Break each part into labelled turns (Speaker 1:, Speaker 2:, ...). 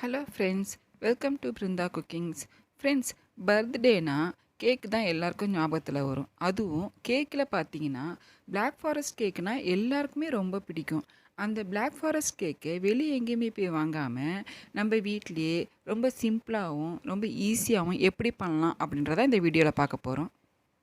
Speaker 1: Hello friends, welcome to Brinda cookings. Friends, பர்த்டேனா cake தான் எல்லாருக்கும் ஞாபகத்தில் வரும். அதுவும் கேக்கில் பார்த்தீங்கன்னா பிளாக் ஃபாரஸ்ட் கேக்குனா எல்லாருக்குமே ரொம்ப பிடிக்கும். அந்த பிளாக் ஃபாரஸ்ட் கேக்கை வெளியே எங்கேயுமே போய் வாங்காமல் நம்ம வீட்டிலேயே ரொம்ப சிம்பிளாகவும் ரொம்ப ஈஸியாகவும் எப்படி பண்ணலாம் அப்படின்றத இந்த வீடியோவில் பார்க்க போகிறோம்.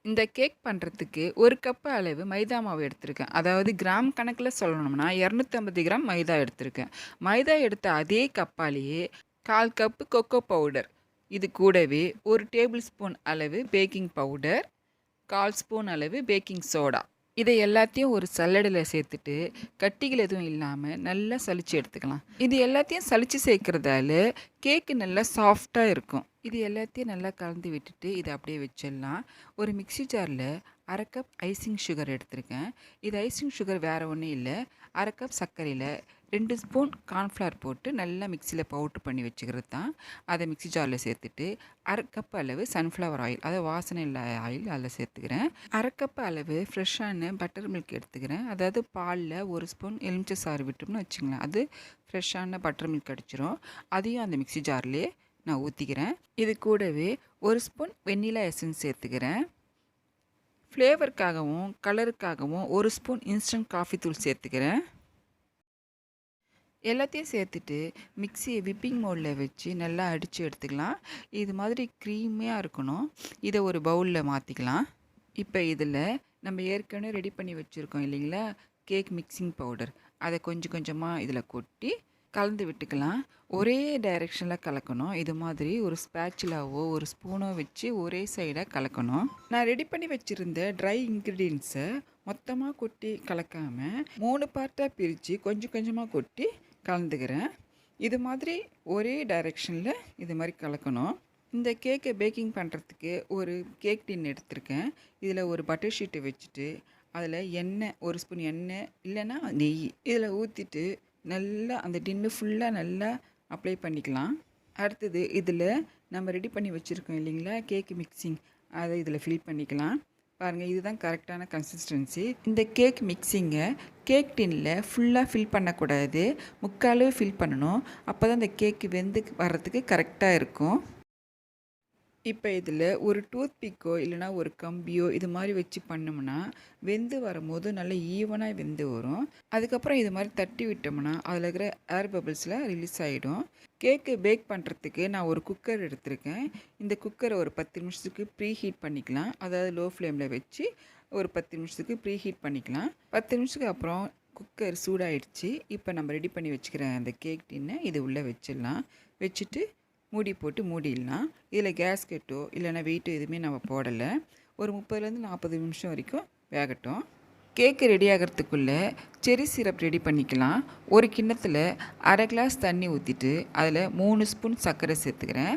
Speaker 1: இந்த கேக் பண்ணுறதுக்கு ஒரு கப்பு அளவு மைதா மாவு எடுத்திருக்கேன். அதாவது கிராம் கணக்கில் சொல்லணும்னா 250 கிராம் மைதா எடுத்திருக்கேன். மைதா எடுத்த அதே கப்பாலேயே 1/4 கப்பு கொக்கோ பவுடர், இது கூடவே 1 டேபிள் ஸ்பூன் அளவு பேக்கிங் பவுடர், 1/4 ஸ்பூன் அளவு பேக்கிங் சோடா, இதை எல்லாத்தையும் ஒரு சல்லடையில் சேர்த்துட்டு கட்டிகள் எதுவும் இல்லாமல் நல்லா சலிச்சு எடுத்துக்கலாம். இது எல்லாத்தையும் சலிச்சு சேர்க்குறதால கேக்கு நல்லா சாஃப்டாக இருக்கும். இது எல்லாத்தையும் நல்லா கலந்து விட்டுட்டு இதை அப்படியே வச்சிடலாம். ஒரு மிக்சி ஜாரில் 1/2 கப் ஐசிங் சுகர் எடுத்திருக்கேன். இது ஐசிங் சுகர் வேறு ஒன்றும் இல்லை, 1/2 கப் சர்க்கரையில் 2 ஸ்பூன் கார்ன்ஃப்ளவர் போட்டு நல்லா மிக்சியில் பவுட்ரு பண்ணி வச்சுக்கிறது தான். அதை மிக்சி ஜாரில் சேர்த்துட்டு 1/2 கப் அளவு சன்ஃப்ளவர் ஆயில், அதாவது வாசனை இல்லை ஆயில், அதில் சேர்த்துக்கிறேன். 1/2 கப் அளவு ஃப்ரெஷ்ஷான பட்டர் மில்க் எடுத்துக்கிறேன். அதாவது பாலில் 1 ஸ்பூன் எலுமிச்சை சாறு விட்டோம்னு வச்சுங்களேன், அது ஃப்ரெஷ்ஷான பட்டர் மில்க் கிடச்சிரும். அதையும் அந்த மிக்சி ஜார்லேயே நான் ஊற்றிக்கிறேன். இது கூடவே 1 ஸ்பூன் வெண்ணிலா எசன்ஸ் சேர்த்துக்கிறேன். ஃப்ளேவருக்காகவும் கலருக்காகவும் 1 ஸ்பூன் இன்ஸ்டன்ட் காஃபி தூள் சேர்த்துக்கிறேன். எல்லாத்தையும் சேர்த்துட்டு மிக்சியை விப்பிங் மோடில் வச்சு நல்லா அடித்து எடுத்துக்கலாம். இது மாதிரி க்ரீமியாக இருக்கணும். இதை ஒரு பவுலில் மாற்றிக்கலாம். இப்போ இதில் நம்ம ஏற்கனவே ரெடி பண்ணி வச்சுருக்கோம் இல்லைங்களா கேக் மிக்சிங் பவுடர், அதை கொஞ்சம் கொஞ்சமாக இதில் கொட்டி கலந்து விட்டுக்கலாம். ஒரே டைரெக்ஷனில் கலக்கணும். இது மாதிரி ஒரு ஸ்பேச்சுலாவோ ஒரு ஸ்பூனோ வச்சு ஒரே சைடாக கலக்கணும். நான் ரெடி பண்ணி வச்சுருந்த ட்ரை இன்க்ரீடியன்ஸை மொத்தமாக கொட்டி கலக்காமல் 3 பார்ட்டாக பிரித்து கொஞ்சம் கொஞ்சமாக கொட்டி கலந்துக்கிறேன். இது மாதிரி ஒரே டைரெக்ஷனில் இது மாதிரி கலக்கணும். இந்த கேக்கை பேக்கிங் பண்ணுறதுக்கு ஒரு கேக் டின் எடுத்திருக்கேன். இதில் ஒரு பட்டர் ஷீட்டை வச்சுட்டு அதில் எண்ணெய், 1 ஸ்பூன் எண்ணெய் இல்லைன்னா நெய் இதில் ஊற்றிட்டு நல்லா அந்த டின்னு ஃபுல்லாக நல்லா அப்ளை பண்ணிக்கலாம். அடுத்தது இதில் நம்ம ரெடி பண்ணி வச்சுருக்கோம் இல்லைங்களா கேக் மிக்சிங், அதை இதில் ஃபில் பண்ணிக்கலாம். பாருங்கள், இதுதான் கரெக்டான கன்சிஸ்டன்சி. இந்த கேக் மிக்சிங்கை கேக் டின்னில் ஃபுல்லாக ஃபில் பண்ணக்கூடாது, முக்கால் ஃபில் பண்ணணும். அப்போ தான் இந்த கேக்கு வெந்து வர்றதுக்கு கரெக்டாக இருக்கும். இப்போ இதில் ஒரு டூத் பிக்கோ இல்லைனா ஒரு கம்பியோ இது மாதிரி வச்சு பண்ணோம்னா வெந்து வரும்போது நல்லா ஈவனாக வெந்து வரும். அதுக்கப்புறம் இது மாதிரி தட்டி விட்டோம்னா அதில் இருக்கிற ஏர் பபிள்ஸில் ரிலீஸ் ஆகிடும். கேக்கு பேக் பண்ணுறதுக்கு நான் ஒரு குக்கர் எடுத்திருக்கேன். இந்த குக்கரை ஒரு 10 நிமிஷத்துக்கு ப்ரீ ஹீட் பண்ணிக்கலாம். அதாவது லோ ஃப்ளேமில் வச்சு ஒரு 10 நிமிஷத்துக்கு ப்ரீ ஹீட் பண்ணிக்கலாம். 10 நிமிஷத்துக்கு அப்புறம் குக்கர் சூடாயிடுச்சு. இப்போ நம்ம ரெடி பண்ணி வச்சுக்கிற அந்த கேக் டின்னை இது உள்ளே வச்சிடலாம். வச்சுட்டு மூடி போட்டு மூடிடலாம். இதில் கேஸ்கெட்டோ இல்லைனா வெயிட்டோ எதுவுமே நம்ம போடலை. ஒரு 30லேருந்து 40 நிமிஷம் வரைக்கும் வேகட்டும். கேக்கு ரெடி ஆகிறதுக்குள்ளே செரி சிரப் ரெடி பண்ணிக்கலாம். ஒரு கிண்ணத்தில் 1/2 கிளாஸ் தண்ணி ஊற்றிட்டு அதில் 3 ஸ்பூன் சர்க்கரை சேர்த்துக்கிறேன்.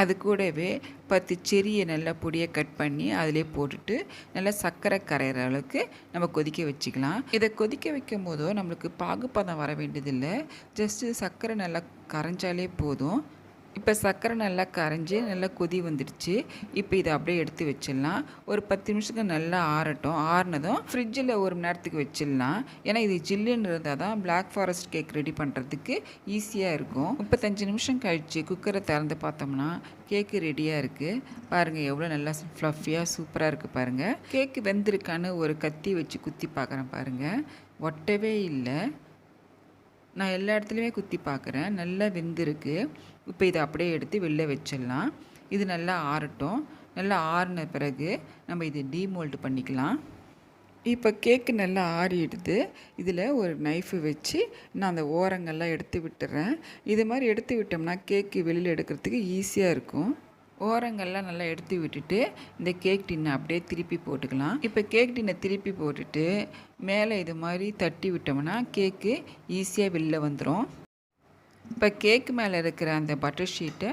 Speaker 1: அது கூடவே 10 செரியை நல்லா பொடியை கட் பண்ணி அதிலே போட்டுட்டு நல்லா சர்க்கரை கரையிற அளவுக்கு நம்ம கொதிக்க வச்சுக்கலாம். இதை கொதிக்க வைக்கும் போதோ நம்மளுக்கு பாகுப்பதம் வர வேண்டியதில்லை, ஜஸ்ட்டு சர்க்கரை நல்லா கரைஞ்சாலே போதும். இப்போ சர்க்கரை நல்லா கரைஞ்சி நல்லா கொதி வந்துடுச்சு. இப்போ இதை அப்படியே எடுத்து வச்சிடலாம். ஒரு 10 நிமிஷத்துக்கு நல்லா ஆறட்டும். ஆறினதும் ஃப்ரிட்ஜில் 1 மணி நேரத்துக்கு வச்சிடலாம். ஏன்னா இது ஜில்லுன்னு இருந்தால் தான் பிளாக் ஃபாரஸ்ட் கேக் ரெடி பண்ணுறதுக்கு ஈஸியாக இருக்கும். 35 நிமிஷம் கழித்து குக்கரை திறந்து பார்த்தோம்னா கேக்கு ரெடியாக இருக்குது. பாருங்கள் எவ்வளோ நல்லா ஃப்ளஃபியாக சூப்பராக இருக்குது பாருங்கள். கேக்கு வெந்திருக்கான்னு ஒரு கத்தி வச்சு குத்தி பார்க்குறேன் பாருங்கள், ஒட்டவே இல்லை. நான் எல்லா இடத்துலையுமே குத்தி பார்க்குறேன், நல்லா வெந்திருக்கு. இப்போ இதை அப்படியே எடுத்து வெளில வச்சிடலாம். இது நல்லா ஆறட்டும். நல்லா ஆறின பிறகு நம்ம இதை டீமோல்டு பண்ணிக்கலாம். இப்போ கேக்கு நல்லா ஆறிடுது. இதில் ஒரு நைஃபு வச்சு நான் அந்த ஓரங்கள்லாம் எடுத்து விட்டுறேன். இது மாதிரி எடுத்து விட்டோம்னா கேக்கு வெளியில் எடுக்கிறதுக்கு ஈஸியாக இருக்கும். ஓரங்கள்லாம் நல்லா எடுத்து விட்டுட்டு இந்த கேக் டின்னை அப்படியே திருப்பி போட்டுக்கலாம். இப்போ கேக் டின்னை திருப்பி போட்டுட்டு மேலே இது மாதிரி தட்டி விட்டோம்னா கேக்கு ஈஸியாக வெளில வந்துடும். இப்போ கேக்கு மேலே இருக்கிற அந்த பட்டர் ஷீட்டை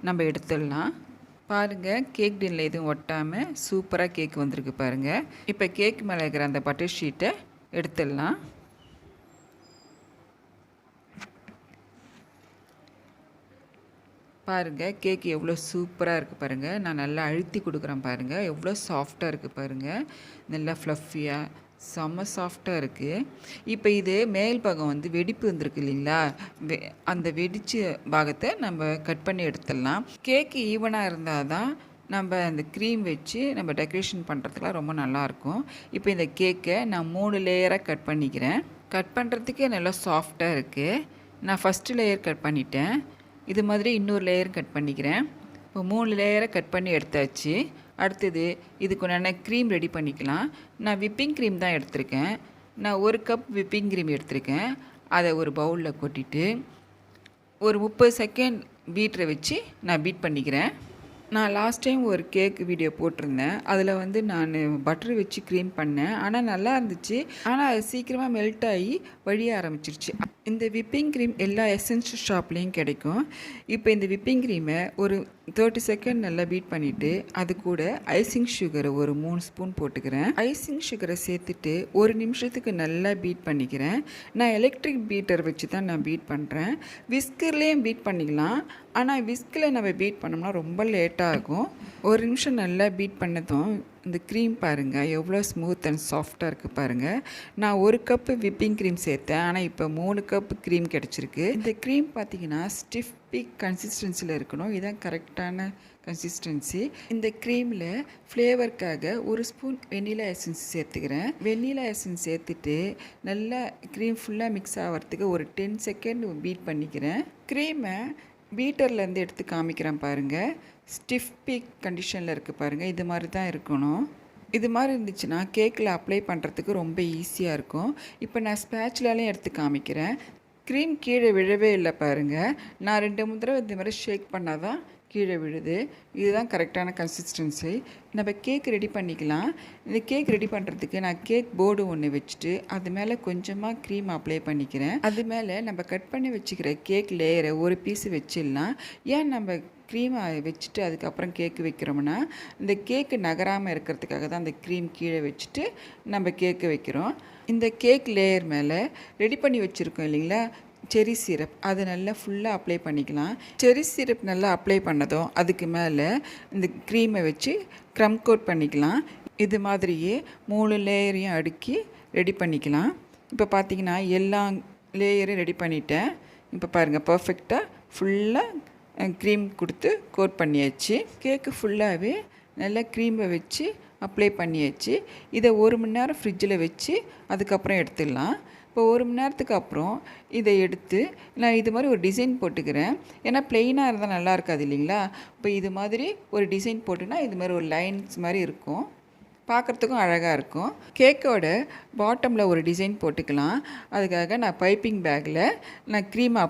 Speaker 1: நம்ம எடுத்துடலாம். பாருங்கள், கேக் டின்னில் எதுவும் ஒட்டாமல் சூப்பராக கேக் வந்திருக்கு பாருங்கள். இப்போ கேக் மேலே இருக்கிற அந்த பட்டர் ஷீட்டை எடுத்துடலாம். பாருங்கள், கேக் எவ்வளோ சூப்பராக இருக்குது பாருங்கள். நான் நல்லா அழுத்தி கொடுக்குறேன் பாருங்கள், எவ்வளோ சாஃப்டாக இருக்குது பாருங்கள். நல்லா ஃப்ளஃபியாக செம்ம சாஃப்டாக இருக்குது. இப்போ இது மேல் பாகம் வந்து வெடிப்பு வந்திருக்கு இல்லைங்களா, அந்த வெடிச்ச பாகத்தை நம்ம கட் பண்ணி எடுத்துடலாம். கேக்கு ஈவனாக இருந்தால் தான் நம்ம அந்த க்ரீம் வச்சு நம்ம டெக்கரேஷன் பண்ணுறதுக்குலாம் ரொம்ப நல்லாயிருக்கும். இப்போ இந்த கேக்கை நான் 3 லேயராக கட் பண்ணிக்கிறேன். கட் பண்ணுறதுக்கே நல்லா சாஃப்டாக இருக்குது. நான் ஃபஸ்ட்டு லேயர் கட் பண்ணிட்டேன். இது மாதிரி இன்னொரு லேயர் கட் பண்ணிக்கிறேன். இப்போ 3 லேயரை கட் பண்ணி எடுத்தாச்சு. அடுத்தது இதுக்கு உண்டான க்ரீம் ரெடி பண்ணிக்கலாம். நான் விப்பிங் க்ரீம் தான் எடுத்திருக்கேன். நான் 1 கப் விப்பிங் க்ரீம் எடுத்திருக்கேன். அதை ஒரு பவுலில் கொட்டிட்டு ஒரு 30 செகண்ட் பீட்டரை வச்சு நான் பீட் பண்ணிக்கிறேன். நான் லாஸ்ட் டைம் ஒரு கேக் வீடியோ போட்டிருந்தேன். அதில் வந்து நான் பட்டர் வச்சு க்ரீம் பண்ணேன். ஆனால் நல்லா இருந்துச்சு. ஆனால் அது சீக்கிரமாக மெல்ட் ஆகி வழிய ஆரம்பிச்சிருச்சு. இந்த விப்பிங் க்ரீம் எல்லா எசென்ஷியல் ஷாப்லேயும் கிடைக்கும். இப்போ இந்த விப்பிங் க்ரீமை ஒரு 30 செகண்ட் நல்லா பீட் பண்ணிவிட்டு அது கூட ஐசிங் சுகரை ஒரு 3 ஸ்பூன் போட்டுக்கிறேன். ஐசிங் சுகரை சேர்த்துட்டு 1 நிமிஷத்துக்கு நல்லா பீட் பண்ணிக்கிறேன். நான் எலக்ட்ரிக் பீட்டர் வச்சு தான் நான் பீட் பண்ணுறேன். விஸ்கர்லேயும் பீட் பண்ணிக்கலாம். ஆனால் விஸ்கில் நம்ம பீட் பண்ணோம்னா ரொம்ப லேட்டாக ஆகும். 1 நிமிஷம் நல்லா பீட் பண்ணதும் இந்த க்ரீம் பாருங்கள் எவ்வளோ ஸ்மூத் அண்ட் சாஃப்டாக இருக்குது பாருங்கள். நான் 1 கப்பு விப்பிங் க்ரீம் சேர்த்தேன். ஆனால் இப்போ 3 கப்பு க்ரீம் கிடச்சிருக்கு. இந்த க்ரீம் பார்த்திங்கன்னா ஸ்டிஃப் பீக் கன்சிஸ்டன்சியில் இருக்கணும். இதுதான் கரெக்டான கன்சிஸ்டன்சி. இந்த க்ரீமில் ஃப்ளேவருக்காக 1 ஸ்பூன் வெண்ணிலா எசன்ஸ் சேர்த்துக்கிறேன். வெண்ணிலா எசன்ஸ் சேர்த்துட்டு நல்லா க்ரீம் ஃபுல்லாக மிக்ஸ் ஆகிறதுக்கு ஒரு 10 செகண்ட் பீட் பண்ணிக்கிறேன். க்ரீமை பீட்டர்லேருந்து எடுத்து காமிக்கிறேன் பாருங்கள். ஸ்டிஃப் பீக் கண்டிஷனில் இருக்குது பாருங்கள். இது மாதிரி தான் இருக்கணும். இது மாதிரி இருந்துச்சுன்னா கேக்கில் அப்ளை பண்ணுறதுக்கு ரொம்ப ஈஸியாக இருக்கும். இப்போ நான் ஸ்பேச்சுலாலையும் எடுத்து காமிக்கிறேன். க்ரீம் கீழே விழவே இல்லை பாருங்கள். நான் 2-3 தடவை இந்த மாதிரி ஷேக் பண்ணால் தான் கீழே விழுது. இதுதான் கரெக்டான கன்சிஸ்டன்சி. நம்ம கேக் ரெடி பண்ணிக்கலாம். இந்த கேக் ரெடி பண்ணுறதுக்கு நான் கேக் போர்டு ஒன்று வச்சுட்டு அது மேலே கொஞ்சமாக க்ரீம் அப்ளை பண்ணிக்கிறேன். அது மேலே நம்ம கட் பண்ணி வச்சுக்கிற கேக் லேயரை ஒரு பீஸ் வச்சிடலாம். ஏன் நம்ம க்ரீமை வச்சுட்டு அதுக்கப்புறம் கேக்கு வைக்கிறோம்னா இந்த கேக்கு நகராமல் இருக்கிறதுக்காக தான் அந்த க்ரீம் கீழே வச்சுட்டு நம்ம கேக்கு வைக்கிறோம். இந்த கேக் லேயர் மேலே ரெடி பண்ணி வச்சுருக்கோம் இல்லைங்களா செரி சிரப், அது நல்லா ஃபுல்லாக அப்ளை பண்ணிக்கலாம். செரி சிரப் நல்லா அப்ளை பண்ணதும் அதுக்கு மேலே இந்த க்ரீமை வச்சு க்ரம் கோட் பண்ணிக்கலாம். இது மாதிரியே 3 லேயரையும் அடுக்கி ரெடி பண்ணிக்கலாம். இப்போ பார்த்திங்கன்னா எல்லா லேயரையும் ரெடி பண்ணிட்டேன். இப்போ பாருங்கள் பர்ஃபெக்டாக ஃபுல்லாக க்ரீம் கொடுத்து கோட் பண்ணியாச்சு. கேக்கு ஃபுல்லாகவே நல்லா க்ரீமை வச்சு அப்ளை பண்ணியாச்சு. இதை 1 மணி நேரம் ஃப்ரிட்ஜில் வச்சு அதுக்கப்புறம் எடுத்துடலாம். இப்போ 1 மணி நேரத்துக்கு அப்புறம் இதை எடுத்து நான் இது மாதிரி ஒரு டிசைன் போட்டுக்கிறேன். ஏன்னா ப்ளெயினாக இருந்தால் நல்லா இருக்காது இல்லைங்களா. இப்போ இது மாதிரி ஒரு டிசைன் போட்டுனா இது மாதிரி ஒரு லைன்ஸ் மாதிரி இருக்கும். பார்க்குறதுக்கும் அழகாக இருக்கும். கேக்கோட பாட்டமில் ஒரு டிசைன் போட்டுக்கலாம். அதுக்காக நான் பைப்பிங் பேக்கில் நான் க்ரீமை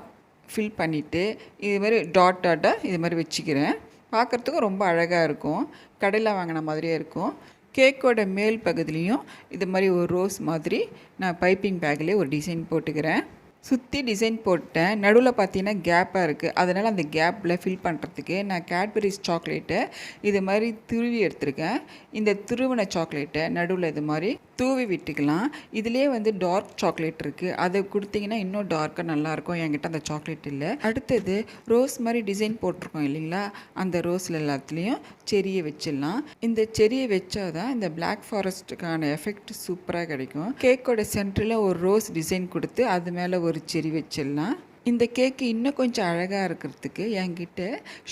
Speaker 1: ஃபில் பண்ணிவிட்டு இது மாதிரி டாட்டாக இது மாதிரி வச்சுக்கிறேன். பார்க்குறதுக்கும் ரொம்ப அழகாக இருக்கும். கடையில் வாங்கின மாதிரியே இருக்கும். கேக்கோட மேல் பகுதியிலையும் இது மாதிரி ஒரு ரோஸ் மாதிரி நான் பைப்பிங் பேக்லேயே ஒரு டிசைன் போட்டுக்கிறேன். சுற்றி டிசைன் போட்டேன். நடுவில் பார்த்தீங்கன்னா கேப்பாக இருக்குது. அதனால் அந்த கேப்பில் ஃபில் பண்ணுறதுக்கு நான் கேட்பரிஸ் சாக்லேட்டை இது மாதிரி துருவி எடுத்துருக்கேன். இந்த துருவின சாக்லேட்டை நடுவில் இது மாதிரி தூவி விட்டுக்கலாம். இதிலே வந்து டார்க் சாக்லேட் இருக்குது. அதை கொடுத்தீங்கன்னா இன்னும் டார்க்காக நல்லாயிருக்கும். என்கிட்ட அந்த சாக்லேட் இல்லை. அடுத்தது ரோஸ் மாதிரி டிசைன் போட்டிருக்கோம் இல்லைங்களா, அந்த ரோஸில் எல்லாத்துலேயும் செரியை வச்சிடலாம். இந்த செரியை வச்சா தான் இந்த பிளாக் ஃபாரஸ்ட்டுக்கான எஃபெக்ட் சூப்பராக கிடைக்கும். கேக்கோட சென்டரில் ஒரு ரோஸ் டிசைன் கொடுத்து அது மேலே ஒரு செரி வச்சிடலாம். இந்த கேக்கு இன்னும் கொஞ்சம் அழகாக இருக்கிறதுக்கு என்கிட்ட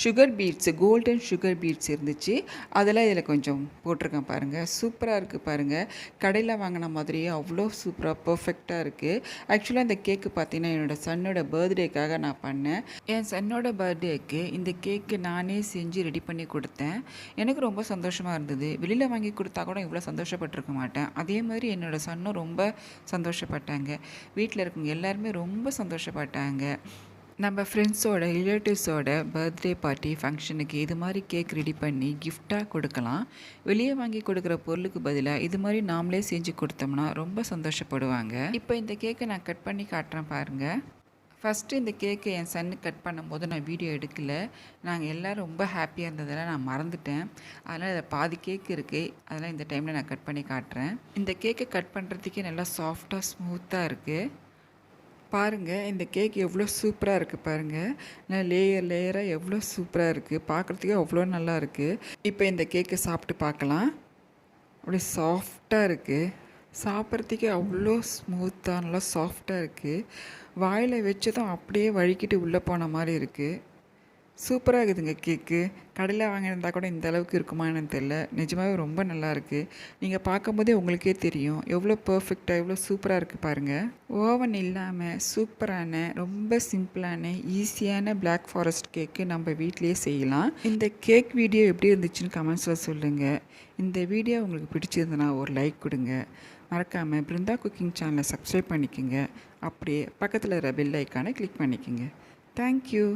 Speaker 1: sugar beets, golden sugar beets இருந்துச்சு. அதெல்லாம் இதில் கொஞ்சம் போட்டிருக்கேன் பாருங்கள். சூப்பராக இருக்குது பாருங்கள். கடையில் வாங்கின மாதிரியே அவ்வளோ சூப்பராக பர்ஃபெக்டாக இருக்குது. ஆக்சுவலாக இந்த கேக்கு பார்த்தீங்கன்னா என்னோடய சன்னோட பர்த்டேக்காக நான் பண்ணேன். என் சன்னோட பர்த்டேக்கு இந்த கேக்கு நானே செஞ்சு ரெடி பண்ணி கொடுத்தேன். எனக்கு ரொம்ப சந்தோஷமாக இருந்தது. வெளியில் வாங்கி கொடுத்தா கூட இவ்வளோ சந்தோஷப்பட்டிருக்க மாட்டேன். அதே மாதிரி என்னோடய சன்னும் ரொம்ப சந்தோஷப்பட்டாங்க. வீட்டில் இருக்கவங்க எல்லாருமே ரொம்ப சந்தோஷப்பட்டாங்க. நம்ம ஃப்ரெண்ட்ஸோட ரிலேட்டிவ்ஸோட பர்த்டே பார்ட்டி ஃபங்க்ஷனுக்கு இது மாதிரி கேக் ரெடி பண்ணி கிஃப்டாக கொடுக்கலாம். வெளியே வாங்கி கொடுக்குற பொருளுக்கு பதிலாக இது மாதிரி நாமளே செஞ்சு கொடுத்தோம்னா ரொம்ப சந்தோஷப்படுவாங்க. இப்போ இந்த கேக்கை நான் கட் பண்ணி காட்டுறேன் பாருங்கள். ஃபஸ்ட்டு இந்த கேக்கை என் சன்னு கட் பண்ணும்போது நான் வீடியோ எடுக்கலை. நாங்கள் எல்லோரும் ரொம்ப ஹாப்பியாக இருந்ததெல்லாம் நான் மறந்துட்டேன். அதனால் இதில் பாதி கேக் இருக்குது. அதெல்லாம் இந்த டைமில் நான் கட் பண்ணி காட்டுறேன். இந்த கேக்கை கட் பண்ணுறதுக்கே நல்லா சாஃப்டாக ஸ்மூத்தாக இருக்குது. பாருங்கள் இந்த கேக் எவ்வளோ சூப்பராக இருக்குது பாருங்கள். நான் லேயராக எவ்வளோ சூப்பராக இருக்குது. பார்க்குறதுக்கே அவ்வளோ நல்லா இருக்குது. இப்போ இந்த கேக்கை சாப்பிட்டு பார்க்கலாம். அப்படியே சாஃப்டாக இருக்குது. சாப்பிட்றதுக்கே அவ்வளோ ஸ்மூத்தாக நல்லா சாஃப்டாக இருக்குது. வாயில் வச்சதும் அப்படியே வழுக்கிட்டு உள்ளே போன மாதிரி இருக்குது. சூப்பராக இருக்குதுங்க கேக்கு. கடையில் வாங்கியிருந்தா கூட இந்த அளவுக்கு இருக்குமான்னு தெரில. நிஜமாகவே ரொம்ப நல்லாயிருக்கு. நீங்கள் பார்க்கும்போதே உங்களுக்கே தெரியும் எவ்வளோ பர்ஃபெக்டாக எவ்வளோ சூப்பராக இருக்குது பாருங்கள். ஓவன் இல்லாமல் சூப்பரான ரொம்ப சிம்பிளான ஈஸியான பிளாக் ஃபாரஸ்ட் கேக்கு நம்ம வீட்டிலேயே செய்யலாம். இந்த கேக் வீடியோ எப்படி இருந்துச்சுன்னு கமெண்ட்ஸில் சொல்லுங்கள். இந்த வீடியோ உங்களுக்கு பிடிச்சிருந்தனா ஒரு லைக் கொடுங்க. மறக்காமல் பிருந்தா குக்கிங் சேனலை சப்ஸ்கிரைப் பண்ணிக்கோங்க. அப்படியே பக்கத்தில் இருக்கிற பெல் ஐக்கானை கிளிக் பண்ணிக்கோங்க. தேங்க்யூ.